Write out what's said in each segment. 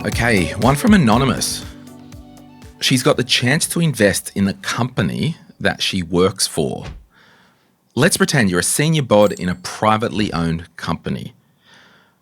Okay, one from Anonymous. She's got the chance to invest in the company that she works for. Let's pretend you're a senior bod in a privately owned company.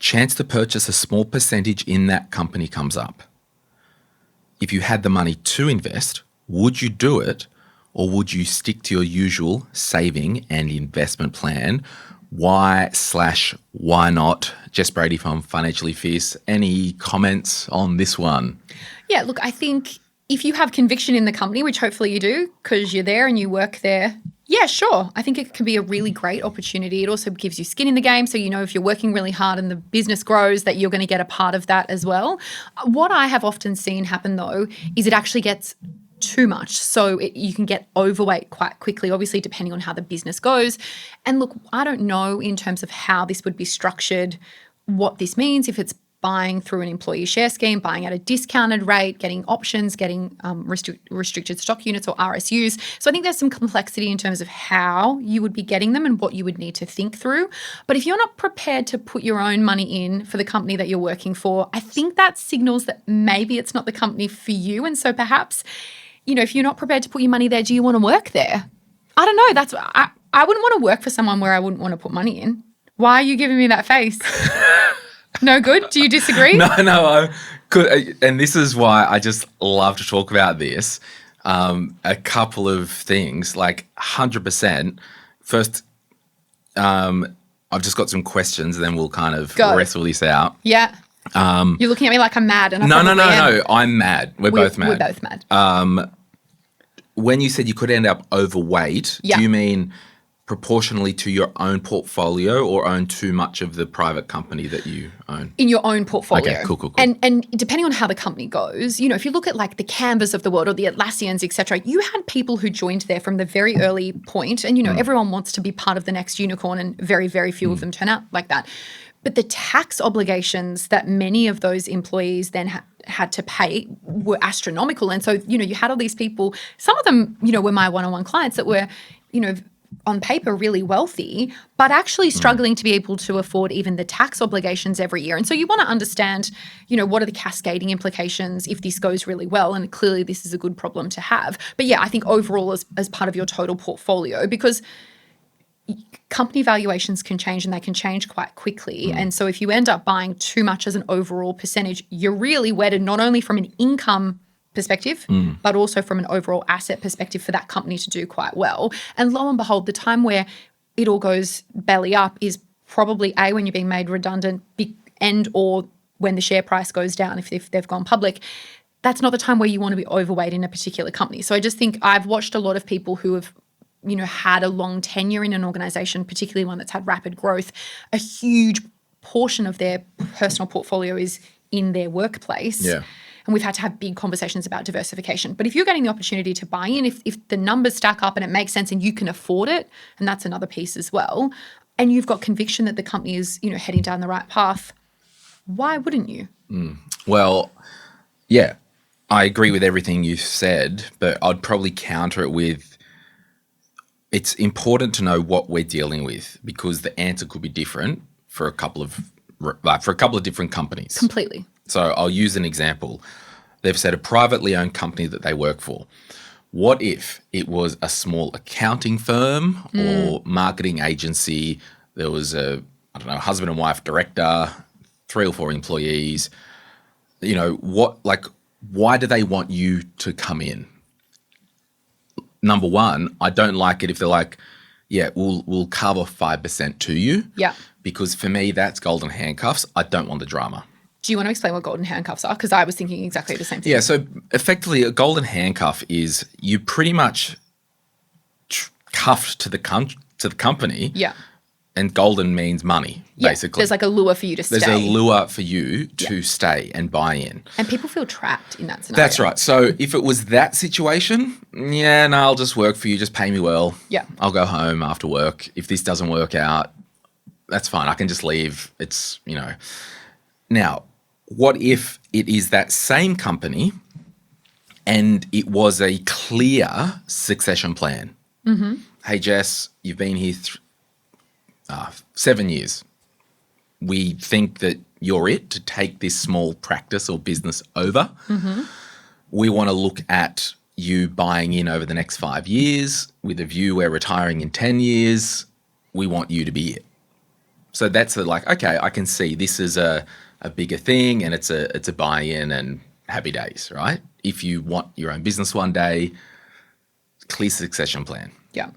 Chance to purchase a small percentage in that company comes up. If you had the money to invest, would you do it, or would you stick to your usual saving and investment plan? Why not? Jess Brady from Financially Fierce. Any comments on this one? Yeah, look, I think if you have conviction in the company, which hopefully you do because you're there and you work there, yeah, sure. I think it can be a really great opportunity. It also gives you skin in the game. So, you know, if you're working really hard and the business grows, that you're going to get a part of that as well. What I have often seen happen, though, is it actually gets too much. So you can get overweight quite quickly, obviously, depending on how the business goes. And look, I don't know in terms of how this would be structured, what this means, if it's buying through an employee share scheme, buying at a discounted rate, getting options, getting restricted stock units or RSUs. So I think there's some complexity in terms of how you would be getting them and what you would need to think through. But if you're not prepared to put your own money in for the company that you're working for, I think that signals that maybe it's not the company for you. And so perhaps, you know, if you're not prepared to put your money there, do you want to work there? I don't know. I wouldn't want to work for someone where I wouldn't want to put money in. Why are you giving me that face? No good? Do you disagree? No, and this is why I just love to talk about this. A couple of things, like 100%. First, I've just got some questions, and then we'll kind of wrestle this out. Yeah. You're looking at me like I'm mad. And No. I'm mad. We're both mad. We're both mad. When you said you could end up overweight, do you mean proportionally to your own portfolio or own too much of the private company that you own? In your own portfolio. Okay, cool. And depending on how the company goes, you know, if you look at like the Canvas of the world or the Atlassians, et cetera, you had people who joined there from the very early point. And, you know, everyone wants to be part of the next unicorn and very, very few of them turn out like that. But the tax obligations that many of those employees then had to pay were astronomical. And so, you know, you had all these people, some of them, you know, were my one-on-one clients that were, you know, on paper really wealthy, but actually struggling to be able to afford even the tax obligations every year. And so you want to understand, you know, what are the cascading implications if this goes really well? And clearly this is a good problem to have. But yeah, I think overall as part of your total portfolio, because company valuations can change and they can change quite quickly. And so if you end up buying too much as an overall percentage, you're really wedded not only from an income perspective, but also from an overall asset perspective for that company to do quite well. And lo and behold, the time where it all goes belly up is probably A, when you're being made redundant, and or when the share price goes down if they've gone public. That's not the time where you want to be overweight in a particular company. So I just think I've watched a lot of people who have, you know, had a long tenure in an organization, particularly one that's had rapid growth. A huge portion of their personal portfolio is in their workplace. Yeah. And we've had to have big conversations about diversification. But if you're getting the opportunity to buy in, if the numbers stack up and it makes sense and you can afford it, and that's another piece as well, and you've got conviction that the company is, you know, heading down the right path, why wouldn't you? Well, yeah, I agree with everything you said, but I'd probably counter it with it's important to know what we're dealing with, because the answer could be different for a couple of different companies. Completely. So I'll use an example. They've said a privately owned company that they work for. What if it was a small accounting firm or marketing agency? There was a, husband and wife director, 3 or 4 employees. You know, why do they want you to come in? Number one, I don't like it if they're like, yeah, we'll cover 5% to you. Yeah. Because for me, that's golden handcuffs. I don't want the drama. Do you want to explain what golden handcuffs are? Because I was thinking exactly the same thing. Yeah, so effectively a golden handcuff is you pretty much cuffed to the company. Yeah. And golden means money, basically. There's like a lure for you to stay. There's a lure for you to stay and buy in. And people feel trapped in that scenario. That's right. So if it was that situation, I'll just work for you, just pay me well. Yeah. I'll go home after work. If this doesn't work out, that's fine. I can just leave. It's, you know. Now, what if it is that same company and it was a clear succession plan? Hey, Jess, you've been here 7 years. we think that you're it to take this small practice or business over. We want to look at you buying in over the next 5 years with a view we're retiring in 10 years. We want you to be it. So that's okay, I can see this is a bigger thing and it's a buy-in and happy days, right? If you want your own business one day, clear succession plan. Yeah.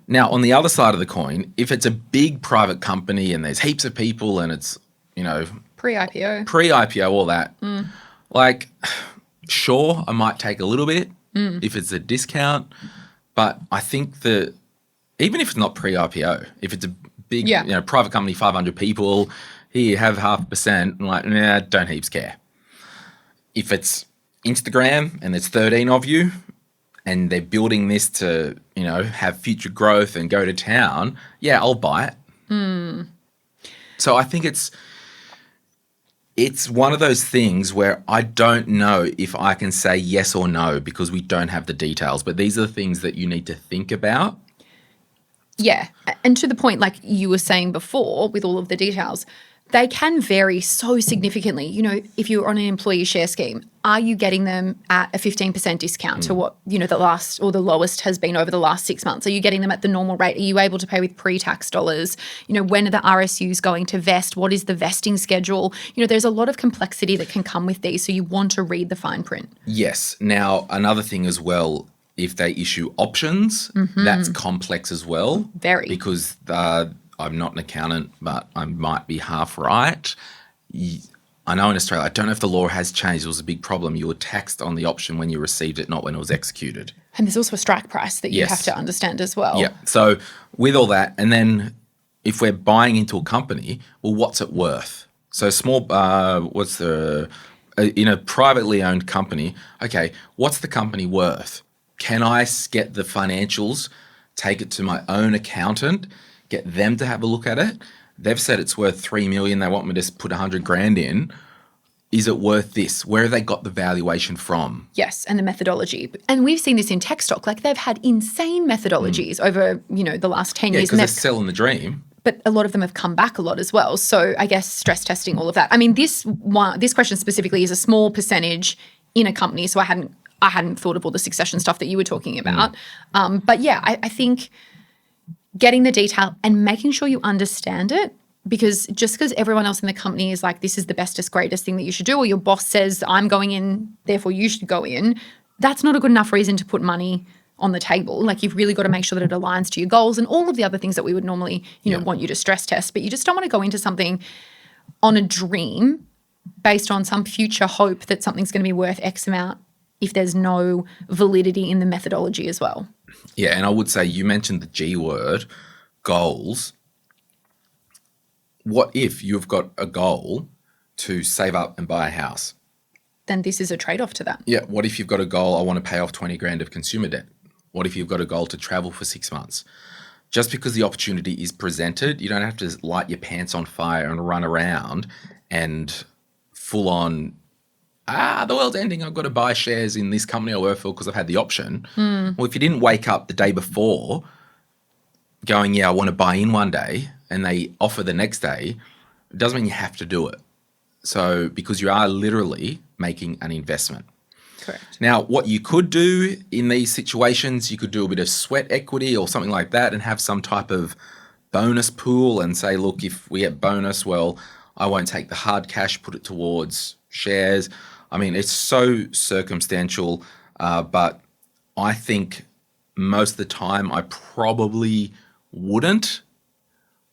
Now, on the other side of the coin, if it's a big private company and there's heaps of people and it's, Pre-IPO, all that, sure, I might take a little bit if it's a discount, but I think that even if it's not pre-IPO, if it's a big, private company, 500 people, here you have 0.5%, I'm like, nah, don't heaps care. If it's Instagram and there's 13 of you and they're building this to, have future growth and go to town, yeah, I'll buy it. So I think it's one of those things where I don't know if I can say yes or no because we don't have the details, but these are the things that you need to think about. Yeah. And to the point, like you were saying before, with all of the details, they can vary so significantly. If you're on an employee share scheme, are you getting them at a 15% discount to what, the last or the lowest has been over the last 6 months? Are you getting them at the normal rate? Are you able to pay with pre-tax dollars? When are the RSUs going to vest? What is the vesting schedule? There's a lot of complexity that can come with these. So you want to read the fine print. Yes. Now, another thing as well, if they issue options, that's complex as well. Very. Because I'm not an accountant, but I might be half right. I know in Australia, I don't know if the law has changed. It was a big problem. You were taxed on the option when you received it, not when it was executed. And there's also a strike price that you have to understand as well. Yeah. So with all that, and then if we're buying into a company, well, what's it worth? So in a privately owned company, okay, what's the company worth? Can I get the financials, take it to my own accountant, get them to have a look at it? They've said it's worth $3 million. They want me to put $100,000 in. Is it worth this? Where have they got the valuation from? Yes, and the methodology. And we've seen this in tech stock. Like they've had insane methodologies over, the last 10 years. Yeah, because they're selling the dream. But a lot of them have come back a lot as well. So I guess stress testing, all of that. I mean, this question specifically is a small percentage in a company. So I hadn't thought of all the succession stuff that you were talking about. But yeah, I think getting the detail and making sure you understand it, because just because everyone else in the company is like, this is the bestest, greatest thing that you should do, or your boss says, I'm going in, therefore you should go in, that's not a good enough reason to put money on the table. Like you've really got to make sure that it aligns to your goals and all of the other things that we would normally, want you to stress test. But you just don't want to go into something on a dream based on some future hope that something's going to be worth X amount if there's no validity in the methodology as well. Yeah, and I would say you mentioned the G word, goals. What if you've got a goal to save up and buy a house? Then this is a trade-off to that. Yeah, what if you've got a goal, I want to pay off $20,000 of consumer debt? What if you've got a goal to travel for 6 months? Just because the opportunity is presented, you don't have to light your pants on fire and run around and full on, the world's ending, I've got to buy shares in this company I work for because I've had the option. Well, if you didn't wake up the day before going, I want to buy in one day, and they offer the next day, it doesn't mean you have to do it. So because you are literally making an investment. Correct. Now, what you could do in these situations, you could do a bit of sweat equity or something like that and have some type of bonus pool and say, look, if we get bonus, well, I won't take the hard cash, put it towards shares. I mean, it's so circumstantial, but I think most of the time I probably wouldn't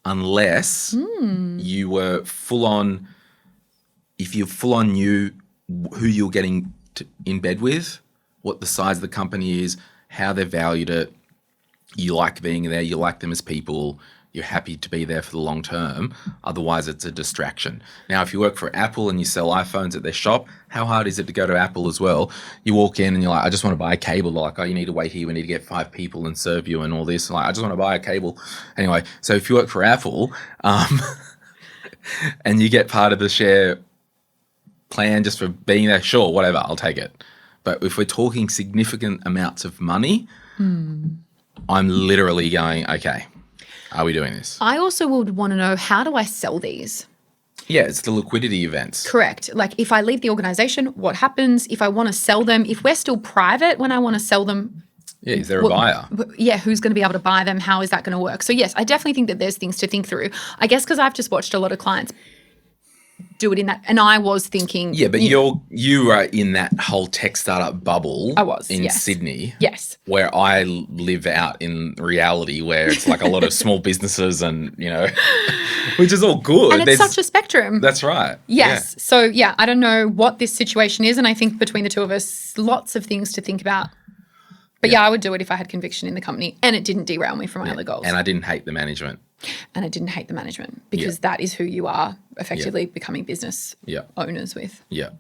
unless you were full on, if you full on knew who you're getting in bed with, what the size of the company is, how they valued it, you like being there, you like them as people, you're happy to be there for the long term. Otherwise, it's a distraction. Now, if you work for Apple and you sell iPhones at their shop, how hard is it to go to Apple as well? You walk in and you're like, I just want to buy a cable. They're like, you need to wait here. We need to get 5 people and serve you and all this. Like, I just want to buy a cable. Anyway, so if you work for Apple and you get part of the share plan just for being there, sure, whatever, I'll take it. But if we're talking significant amounts of money, I'm literally going, okay. Are we doing this? I also would want to know, how do I sell these? Yeah, it's the liquidity events. Correct. Like if I leave the organization, what happens? If I want to sell them, if we're still private when I want to sell them, Yeah, is there a buyer? yeah, who's going to be able to buy them? How is that going to work? So yes, I definitely think that there's things to think through. I guess because I've just watched a lot of clients do it in that, and I was thinking, Yeah, but you are in that whole tech startup bubble. I was, in yes. Sydney. Yes. Where I live out in reality, where it's like a lot of small businesses, and which is all good. And it's such a spectrum. That's right. Yes. Yeah. So yeah, I don't know what this situation is, and I think between the two of us, lots of things to think about. But yeah, I would do it if I had conviction in the company and it didn't derail me from my other goals. And I didn't hate the management. And I didn't hate the management because that is who you are effectively becoming business owners with. Yeah.